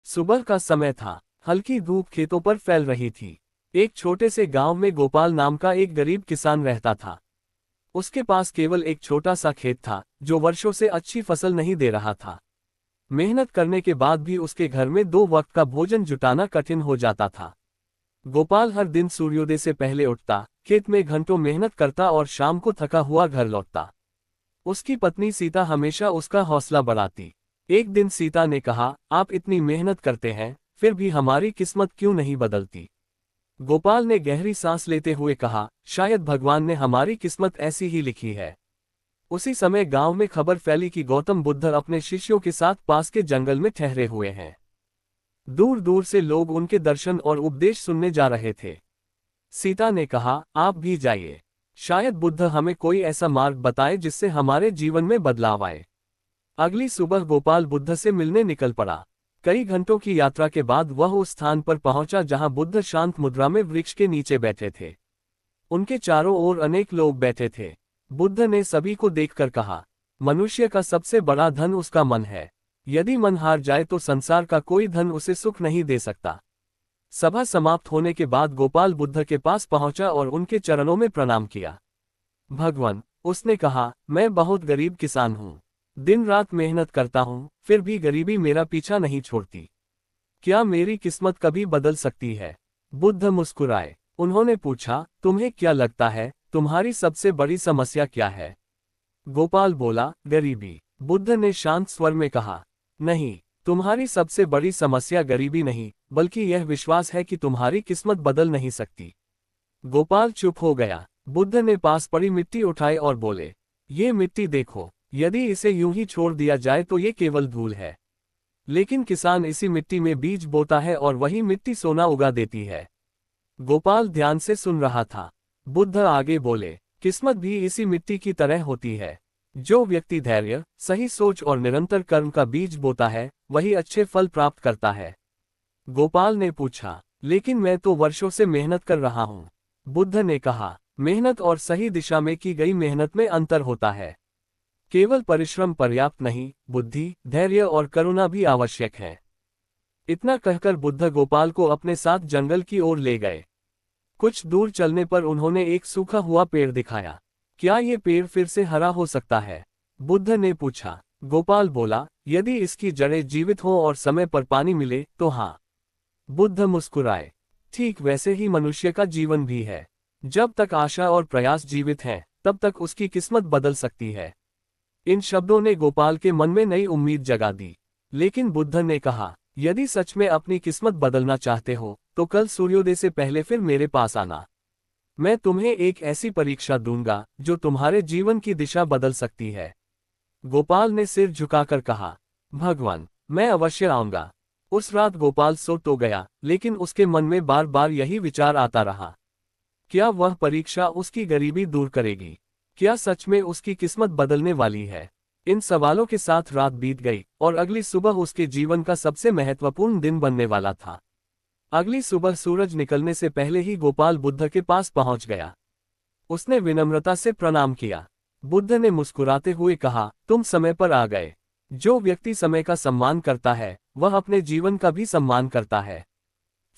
सुबह का समय था। हल्की धूप खेतों पर फैल रही थी। एक छोटे से गांव में गोपाल नाम का एक गरीब किसान रहता था। उसके पास केवल एक छोटा सा खेत था, जो वर्षों से अच्छी फसल नहीं दे रहा था। मेहनत करने के बाद भी उसके घर में 2 वक्त का भोजन जुटाना कठिन हो जाता था। गोपाल हर दिन सूर्योदय से पहले उठता, खेत में घंटों मेहनत करता और शाम को थका हुआ घर लौटता। उसकी पत्नी सीता हमेशा उसका हौसला बढ़ाती। एक दिन सीता ने कहा, आप इतनी मेहनत करते हैं, फिर भी हमारी किस्मत क्यों नहीं बदलती? गोपाल ने गहरी सांस लेते हुए कहा, शायद भगवान ने हमारी किस्मत ऐसी ही लिखी है। उसी समय गांव में खबर फैली कि गौतम बुद्ध अपने शिष्यों के साथ पास के जंगल में ठहरे हुए हैं। दूर दूर से लोग उनके दर्शन और उपदेश सुनने जा रहे थे। सीता ने कहा, आप भी जाइए। शायद बुद्ध हमें कोई ऐसा मार्ग बताए जिससे हमारे जीवन में बदलाव आए। अगली सुबह गोपाल बुद्ध से मिलने निकल पड़ा। कई घंटों की यात्रा के बाद वह उस स्थान पर पहुंचा जहां बुद्ध शांत मुद्रा में वृक्ष के नीचे बैठे थे। उनके चारों ओर अनेक लोग बैठे थे। बुद्ध ने सभी को देखकर कहा, मनुष्य का सबसे बड़ा धन उसका मन है। यदि मन हार जाए तो संसार का कोई धन उसे सुख नहीं दे सकता। सभा समाप्त होने के बाद गोपाल बुद्ध के पास पहुंचा और उनके चरणों में प्रणाम किया। भगवान, उसने कहा, मैं बहुत गरीब किसान हूँ। दिन रात मेहनत करता हूँ, फिर भी गरीबी मेरा पीछा नहीं छोड़ती। क्या मेरी किस्मत कभी बदल सकती है? बुद्ध मुस्कुराए। उन्होंने पूछा, तुम्हें क्या लगता है, तुम्हारी सबसे बड़ी समस्या क्या है? गोपाल बोला, गरीबी। बुद्ध ने शांत स्वर में कहा, नहीं, तुम्हारी सबसे बड़ी समस्या गरीबी नहीं, बल्कि यह विश्वास है कि तुम्हारी किस्मत बदल नहीं सकती। गोपाल चुप हो गया। बुद्ध ने पास पड़ी मिट्टी उठाई और बोले, ये मिट्टी देखो, यदि इसे यूं ही छोड़ दिया जाए तो ये केवल धूल है। लेकिन किसान इसी मिट्टी में बीज बोता है और वही मिट्टी सोना उगा देती है। गोपाल ध्यान से सुन रहा था। बुद्ध आगे बोले, किस्मत भी इसी मिट्टी की तरह होती है। जो व्यक्ति धैर्य, सही सोच और निरंतर कर्म का बीज बोता है, वही अच्छे फल प्राप्त करता है। गोपाल ने पूछा, लेकिन मैं तो वर्षों से मेहनत कर रहा हूँ। बुद्ध ने कहा, मेहनत और सही दिशा में की गई मेहनत में अंतर होता है। केवल परिश्रम पर्याप्त नहीं, बुद्धि, धैर्य और करुणा भी आवश्यक है। इतना कहकर बुद्ध गोपाल को अपने साथ जंगल की ओर ले गए। कुछ दूर चलने पर उन्होंने एक सूखा हुआ पेड़ दिखाया। क्या ये पेड़ फिर से हरा हो सकता है? बुद्ध ने पूछा। गोपाल बोला, यदि इसकी जड़ें जीवित हों और समय पर पानी मिले तो हाँ। बुद्ध मुस्कुराए। ठीक वैसे ही मनुष्य का जीवन भी है। जब तक आशा और प्रयास जीवित हैं, तब तक उसकी किस्मत बदल सकती है। इन शब्दों ने गोपाल के मन में नई उम्मीद जगा दी। लेकिन बुद्ध ने कहा, यदि सच में अपनी किस्मत बदलना चाहते हो, तो कल सूर्योदय से पहले फिर मेरे पास आना। मैं तुम्हें एक ऐसी परीक्षा दूंगा, जो तुम्हारे जीवन की दिशा बदल सकती है। गोपाल ने सिर झुकाकर कहा, भगवान, मैं अवश्य आऊंगा। उस रात गोपाल सो तो गया, लेकिन उसके मन में बार बार यही विचार आता रहा। क्या वह परीक्षा उसकी गरीबी दूर करेगी? क्या सच में उसकी किस्मत बदलने वाली है? इन सवालों के साथ रात बीत गई और अगली सुबह उसके जीवन का सबसे महत्वपूर्ण दिन बनने वाला था। अगली सुबह सूरज निकलने से पहले ही गोपाल बुद्ध के पास पहुंच गया। उसने विनम्रता से प्रणाम किया। बुद्ध ने मुस्कुराते हुए कहा, तुम समय पर आ गए। जो व्यक्ति समय का सम्मान करता है, वह अपने जीवन का भी सम्मान करता है।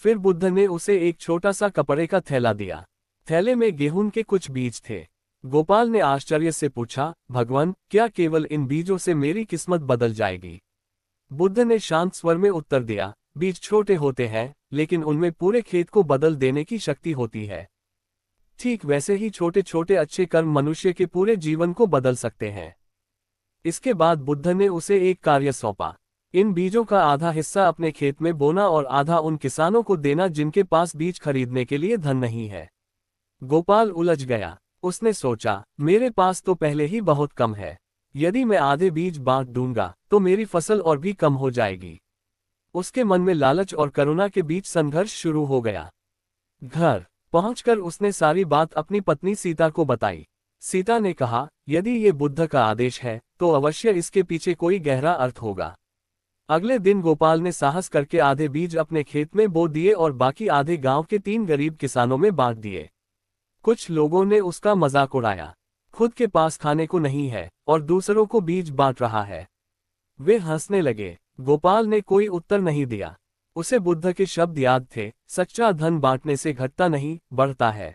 फिर बुद्ध ने उसे एक छोटा सा कपड़े का थैला दिया। थैले में गेहूं के कुछ बीज थे। गोपाल ने आश्चर्य से पूछा, भगवान, क्या केवल इन बीजों से मेरी किस्मत बदल जाएगी? बुद्ध ने शांत स्वर में उत्तर दिया, बीज छोटे होते हैं, लेकिन उनमें पूरे खेत को बदल देने की शक्ति होती है। ठीक वैसे ही छोटे छोटे अच्छे कर्म मनुष्य के पूरे जीवन को बदल सकते हैं। इसके बाद बुद्ध ने उसे एक कार्य सौंपा। इन बीजों का आधा हिस्सा अपने खेत में बोना और आधा उन किसानों को देना जिनके पास बीज खरीदने के लिए धन नहीं है। गोपाल उलझ गया। उसने सोचा, मेरे पास तो पहले ही बहुत कम है। यदि मैं आधे बीज बांट दूंगा, तो मेरी फसल और भी कम हो जाएगी। उसके मन में लालच और करुणा के बीच संघर्ष शुरू हो गया। घर पहुंचकर उसने सारी बात अपनी पत्नी सीता को बताई। सीता ने कहा, यदि ये बुद्ध का आदेश है, तो अवश्य इसके पीछे कोई गहरा अर्थ होगा। अगले दिन गोपाल ने साहस करके आधे बीज अपने खेत में बो दिए और बाकी आधे गांव के 3 गरीब किसानों में बांट दिए। कुछ लोगों ने उसका मजाक उड़ाया, खुद के पास खाने को नहीं है और दूसरों को बीज बांट रहा है। वे हंसने लगे। गोपाल ने कोई उत्तर नहीं दिया। उसे बुद्ध के शब्द याद थे, सच्चा धन बांटने से घटता नहीं, बढ़ता है।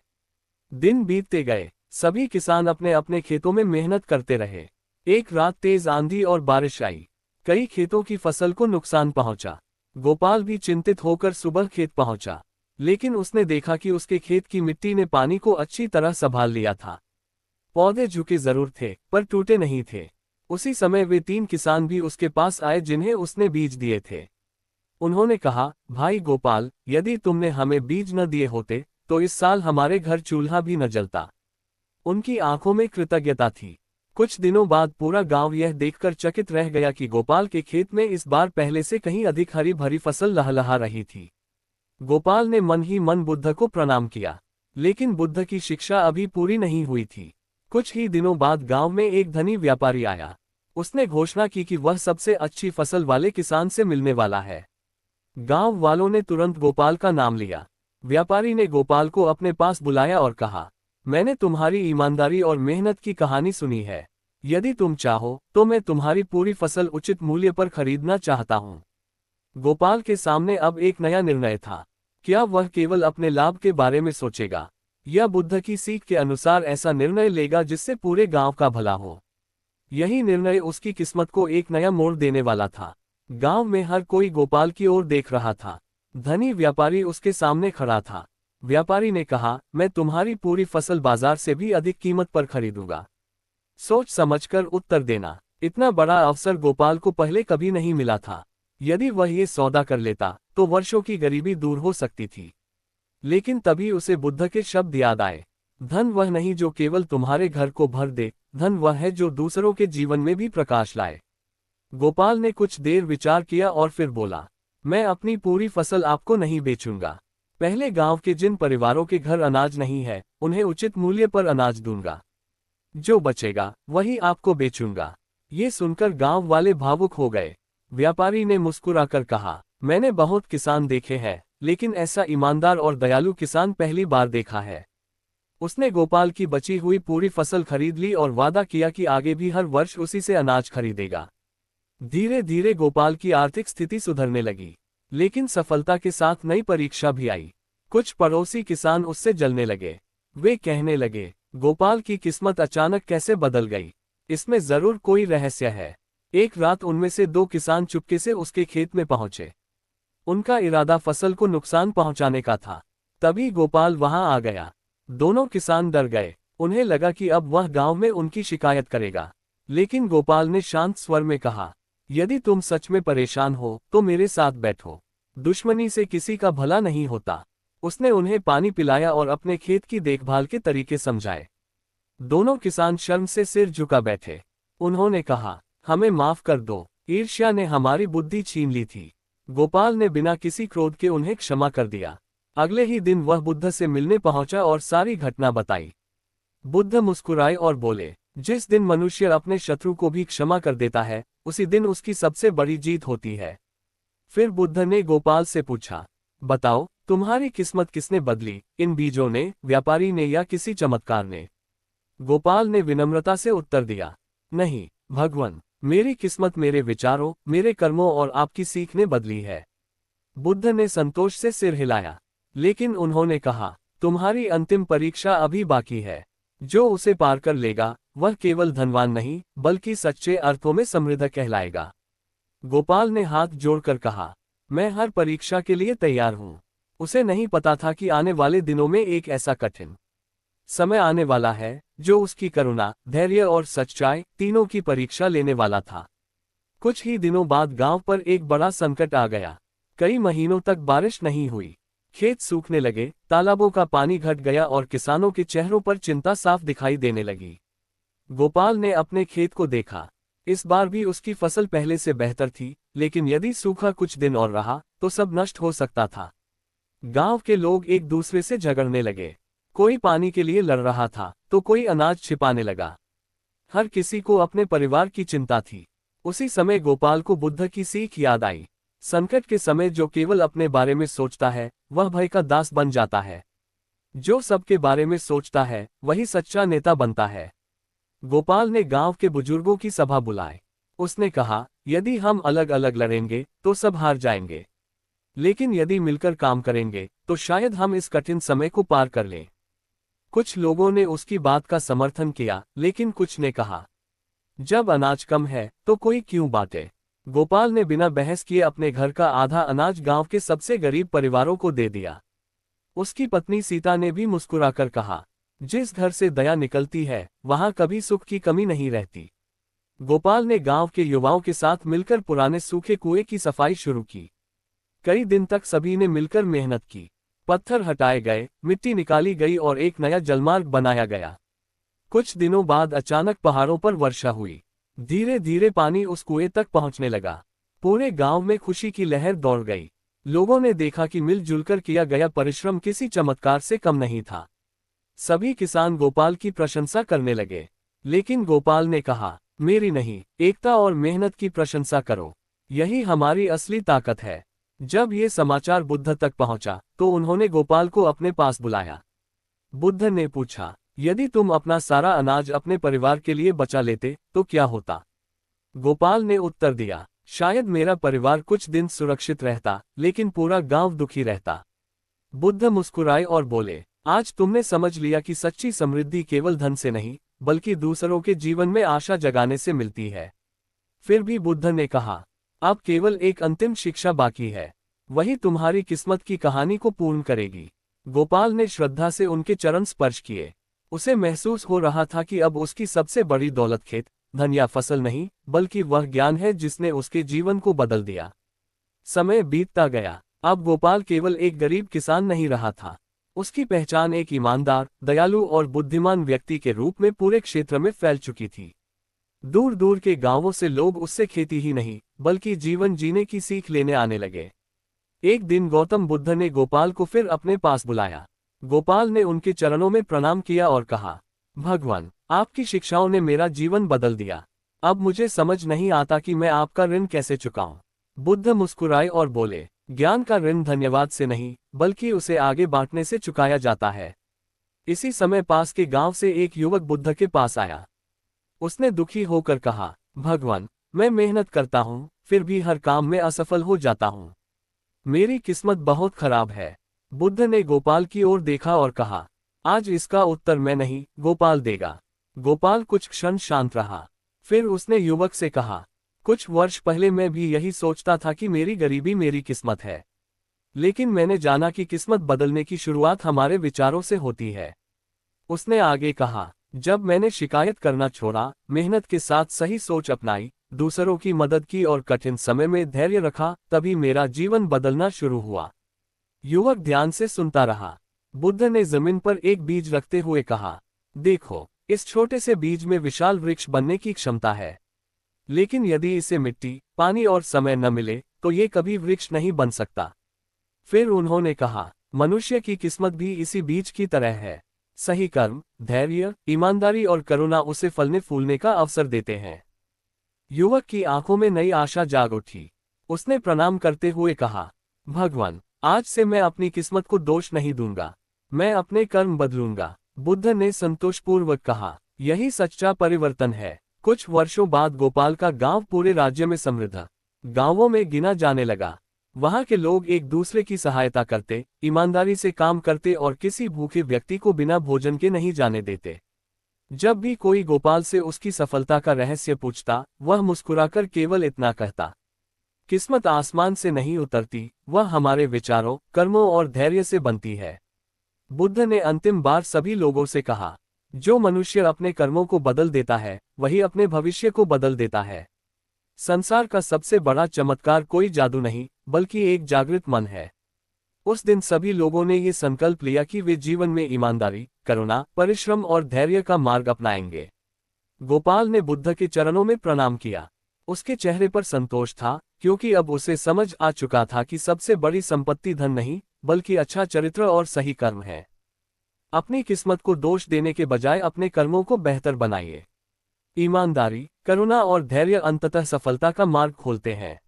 दिन बीतते गए, सभी किसान अपने अपने खेतों में मेहनत करते रहे। एक रात तेज आंधी और बारिश आई। कई खेतों की फसल को नुकसान पहुंचा। गोपाल भी चिंतित होकर सुबह खेत पहुंचा, लेकिन उसने देखा कि उसके खेत की मिट्टी ने पानी को अच्छी तरह संभाल लिया था। पौधे झुके जरूर थे, पर टूटे नहीं थे। उसी समय वे 3 किसान भी उसके पास आए जिन्हें उसने बीज दिए थे। उन्होंने कहा, भाई गोपाल, यदि तुमने हमें बीज न दिए होते तो इस साल हमारे घर चूल्हा भी न जलता। उनकी आंखों में कृतज्ञता थी। कुछ दिनों बाद पूरा गांव यह देखकर चकित रह गया कि गोपाल के खेत में इस बार पहले से कहीं अधिक हरी भरी फसल लहलहा रही थी। गोपाल ने मन ही मन बुद्ध को प्रणाम किया, लेकिन बुद्ध की शिक्षा अभी पूरी नहीं हुई थी। कुछ ही दिनों बाद गांव में एक धनी व्यापारी आया। उसने घोषणा की कि वह सबसे अच्छी फसल वाले किसान से मिलने वाला है। गांव वालों ने तुरंत गोपाल का नाम लिया। व्यापारी ने गोपाल को अपने पास बुलाया और कहा, मैंने तुम्हारी ईमानदारी और मेहनत की कहानी सुनी है। यदि तुम चाहो तो मैं तुम्हारी पूरी फसल उचित मूल्य पर खरीदना चाहता हूँ। गोपाल के सामने अब एक नया निर्णय था। क्या वह केवल अपने लाभ के बारे में सोचेगा, या बुद्ध की सीख के अनुसार ऐसा निर्णय लेगा जिससे पूरे गांव का भला हो? यही निर्णय उसकी किस्मत को एक नया मोड़ देने वाला था। गांव में हर कोई गोपाल की ओर देख रहा था। धनी व्यापारी उसके सामने खड़ा था। व्यापारी ने कहा, मैं तुम्हारी पूरी फसल बाजार से भी अधिक कीमत पर खरीदूंगा। सोच समझकर उत्तर देना। इतना बड़ा अवसर गोपाल को पहले कभी नहीं मिला था। यदि वह ये सौदा कर लेता तो वर्षों की गरीबी दूर हो सकती थी। लेकिन तभी उसे बुद्ध के शब्द याद आए, धन वह नहीं जो केवल तुम्हारे घर को भर दे, धन वह है जो दूसरों के जीवन में भी प्रकाश लाए। गोपाल ने कुछ देर विचार किया और फिर बोला, मैं अपनी पूरी फसल आपको नहीं बेचूंगा। पहले गांव के जिन परिवारों के घर अनाज नहीं है, उन्हें उचित मूल्य पर अनाज दूंगा। जो बचेगा वही आपको बेचूंगा। ये सुनकर गांव वाले भावुक हो गए। व्यापारी ने मुस्कुराकर कहा, मैंने बहुत किसान देखे हैं, लेकिन ऐसा ईमानदार और दयालु किसान पहली बार देखा है। उसने गोपाल की बची हुई पूरी फसल खरीद ली और वादा किया कि आगे भी हर वर्ष उसी से अनाज खरीदेगा। धीरे धीरे गोपाल की आर्थिक स्थिति सुधरने लगी, लेकिन सफलता के साथ नई परीक्षा भी आई। कुछ पड़ोसी किसान उससे जलने लगे। वे कहने लगे, गोपाल की किस्मत अचानक कैसे बदल गई? इसमें जरूर कोई रहस्य है। एक रात उनमें से 2 किसान चुपके से उसके खेत में पहुंचे। उनका इरादा फसल को नुकसान पहुंचाने का था। तभी गोपाल वहां आ गया। दोनों किसान डर गए। उन्हें लगा कि अब वह गांव में उनकी शिकायत करेगा। लेकिन गोपाल ने शांत स्वर में कहा, यदि तुम सच में परेशान हो तो मेरे साथ बैठो। दुश्मनी से किसी का भला नहीं होता। उसने उन्हें पानी पिलाया और अपने खेत की देखभाल के तरीके समझाए। दोनों किसान शर्म से सिर झुका बैठे। उन्होंने कहा, हमें माफ कर दो, ईर्ष्या ने हमारी बुद्धि छीन ली थी। गोपाल ने बिना किसी क्रोध के उन्हें क्षमा कर दिया। अगले ही दिन वह बुद्ध से मिलने पहुंचा और सारी घटना बताई। बुद्ध मुस्कुराए और बोले, जिस दिन मनुष्य अपने शत्रु को भी क्षमा कर देता है, उसी दिन उसकी सबसे बड़ी जीत होती है। फिर बुद्ध ने गोपाल से पूछा, बताओ, तुम्हारी किस्मत किसने बदली, इन बीजों ने, व्यापारी ने, या किसी चमत्कार ने? गोपाल ने विनम्रता से उत्तर दिया, नहीं भगवान, मेरी किस्मत मेरे विचारों, मेरे कर्मों और आपकी सीख ने बदली है। बुद्ध ने संतोष से सिर हिलाया, लेकिन उन्होंने कहा, तुम्हारी अंतिम परीक्षा अभी बाकी है। जो उसे पार कर लेगा वह केवल धनवान नहीं बल्कि सच्चे अर्थों में समृद्ध कहलाएगा। गोपाल ने हाथ जोड़कर कहा, मैं हर परीक्षा के लिए तैयार हूँ। उसे नहीं पता था कि आने वाले दिनों में एक ऐसा कठिन समय आने वाला है जो उसकी करुणा, धैर्य और सच्चाई तीनों की परीक्षा लेने वाला था। कुछ ही दिनों बाद गांव पर एक बड़ा संकट आ गया। कई महीनों तक बारिश नहीं हुई। खेत सूखने लगे, तालाबों का पानी घट गया और किसानों के चेहरों पर चिंता साफ दिखाई देने लगी। गोपाल ने अपने खेत को देखा। इस बार भी उसकी फसल पहले से बेहतर थी, लेकिन यदि सूखा कुछ दिन और रहा तो सब नष्ट हो सकता था। गांव के लोग एक दूसरे से झगड़ने लगे। कोई पानी के लिए लड़ रहा था तो कोई अनाज छिपाने लगा। हर किसी को अपने परिवार की चिंता थी। उसी समय गोपाल को बुद्ध की सीख याद आई। संकट के समय जो केवल अपने बारे में सोचता है वह भय का दास बन जाता है। जो सबके बारे में सोचता है वही सच्चा नेता बनता है। गोपाल ने गांव के बुजुर्गों की सभा बुलाई। उसने कहा, यदि हम अलग अलग लड़ेंगे तो सब हार जाएंगे, लेकिन यदि मिलकर काम करेंगे तो शायद हम इस कठिन समय को पार कर लें। कुछ लोगों ने उसकी बात का समर्थन किया, लेकिन कुछ ने कहा, जब अनाज कम है तो कोई क्यों बांटे। गोपाल ने बिना बहस किए अपने घर का आधा अनाज गांव के सबसे गरीब परिवारों को दे दिया। उसकी पत्नी सीता ने भी मुस्कुराकर कहा, जिस घर से दया निकलती है वहां कभी सुख की कमी नहीं रहती। गोपाल ने गांव के युवाओं के साथ मिलकर पुराने सूखे कुएं की सफाई शुरू की। कई दिन तक सभी ने मिलकर मेहनत की। पत्थर हटाए गए, मिट्टी निकाली गई और एक नया जलमार्ग बनाया गया। कुछ दिनों बाद अचानक पहाड़ों पर वर्षा हुई। धीरे धीरे पानी उस कुएं तक पहुंचने लगा। पूरे गांव में खुशी की लहर दौड़ गई। लोगों ने देखा कि मिलजुल कर किया गया परिश्रम किसी चमत्कार से कम नहीं था। सभी किसान गोपाल की प्रशंसा करने लगे। लेकिन गोपाल ने कहा, मेरी नहीं, एकता और मेहनत की प्रशंसा करो, यही हमारी असली ताकत है। जब ये समाचार बुद्ध तक पहुंचा तो उन्होंने गोपाल को अपने पास बुलाया। बुद्ध ने पूछा, यदि तुम अपना सारा अनाज अपने परिवार के लिए बचा लेते तो क्या होता। गोपाल ने उत्तर दिया, शायद मेरा परिवार कुछ दिन सुरक्षित रहता, लेकिन पूरा गांव दुखी रहता। बुद्ध मुस्कुराए और बोले, आज तुमने समझ लिया कि सच्ची समृद्धि केवल धन से नहीं, बल्कि दूसरों के जीवन में आशा जगाने से मिलती है। फिर भी बुद्ध ने कहा, अब केवल एक अंतिम शिक्षा बाकी है, वही तुम्हारी किस्मत की कहानी को पूर्ण करेगी। गोपाल ने श्रद्धा से उनके चरण स्पर्श किए। उसे महसूस हो रहा था कि अब उसकी सबसे बड़ी दौलत खेत, धन या फसल नहीं, बल्कि वह ज्ञान है जिसने उसके जीवन को बदल दिया। समय बीतता गया। अब गोपाल केवल एक गरीब किसान नहीं रहा था। उसकी पहचान एक ईमानदार, दयालु और बुद्धिमान व्यक्ति के रूप में पूरे क्षेत्र में फैल चुकी थी। दूर दूर के गांवों से लोग उससे खेती ही नहीं, बल्कि जीवन जीने की सीख लेने आने लगे। एक दिन गौतम बुद्ध ने गोपाल को फिर अपने पास बुलाया। गोपाल ने उनके चरणों में प्रणाम किया और कहा, भगवान, आपकी शिक्षाओं ने मेरा जीवन बदल दिया। अब मुझे समझ नहीं आता कि मैं आपका ऋण कैसे चुकाऊं। बुद्ध मुस्कुराए और बोले, ज्ञान का ऋण धन्यवाद से नहीं, बल्कि उसे आगे बांटने से चुकाया जाता है। इसी समय पास के गांव से एक युवक बुद्ध के पास आया। उसने दुखी होकर कहा, भगवान, मैं मेहनत करता हूं, फिर भी हर काम में असफल हो जाता हूं। मेरी किस्मत बहुत खराब है। बुद्ध ने गोपाल की ओर देखा और कहा, आज इसका उत्तर मैं नहीं, गोपाल देगा। गोपाल कुछ क्षण शांत रहा। फिर उसने युवक से कहा, कुछ वर्ष पहले मैं भी यही सोचता था कि मेरी गरीबी मेरी किस्मत है। लेकिन मैंने जाना कि किस्मत बदलने की शुरुआत हमारे विचारों से होती है। उसने आगे कहा, जब मैंने शिकायत करना छोड़ा, मेहनत के साथ सही सोच अपनाई, दूसरों की मदद की और कठिन समय में धैर्य रखा, तभी मेरा जीवन बदलना शुरू हुआ। युवक ध्यान से सुनता रहा। बुद्ध ने जमीन पर एक बीज रखते हुए कहा, देखो, इस छोटे से बीज में विशाल वृक्ष बनने की क्षमता है। लेकिन यदि इसे मिट्टी, पानी और समय न मिले तो ये कभी वृक्ष नहीं बन सकता। फिर उन्होंने कहा, मनुष्य की किस्मत भी इसी बीज की तरह है। सही कर्म, धैर्य, ईमानदारी और करुणा उसे फलने फूलने का अवसर देते हैं। युवक की आंखों में नई आशा जाग उठी। उसने प्रणाम करते हुए कहा, भगवान, आज से मैं अपनी किस्मत को दोष नहीं दूंगा, मैं अपने कर्म बदलूंगा। बुद्ध ने संतोषपूर्वक कहा, यही सच्चा परिवर्तन है। कुछ वर्षों बाद गोपाल का गांव पूरे राज्य में समृद्ध गांवों में गिना जाने लगा। वहां के लोग एक दूसरे की सहायता करते, ईमानदारी से काम करते और किसी भूखे व्यक्ति को बिना भोजन के नहीं जाने देते। जब भी कोई गोपाल से उसकी सफलता का रहस्य पूछता, वह मुस्कुराकर केवल इतना कहता, किस्मत आसमान से नहीं उतरती, वह हमारे विचारों, कर्मों और धैर्य से बनती है। बुद्ध ने अंतिम बार सभी लोगों से कहा, जो मनुष्य अपने कर्मों को बदल देता है, वही अपने भविष्य को बदल देता है। संसार का सबसे बड़ा चमत्कार कोई जादू नहीं, बल्कि एक जागृत मन है। उस दिन सभी लोगों ने ये संकल्प लिया कि वे जीवन में ईमानदारी, करुणा, परिश्रम और धैर्य का मार्ग अपनाएंगे। गोपाल ने बुद्ध के चरणों में प्रणाम किया। उसके चेहरे पर संतोष था, क्योंकि अब उसे समझ आ चुका था कि सबसे बड़ी संपत्ति धन नहीं, बल्कि अच्छा चरित्र और सही कर्म है। अपनी किस्मत को दोष देने के बजाय अपने कर्मों को बेहतर बनाइए। ईमानदारी, करुणा और धैर्य अंततः सफलता का मार्ग खोलते हैं।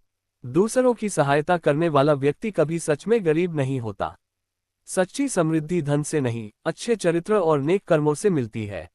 दूसरों की सहायता करने वाला व्यक्ति कभी सच में गरीब नहीं होता। सच्ची समृद्धि धन से नहीं, अच्छे चरित्र और नेक कर्मों से मिलती है।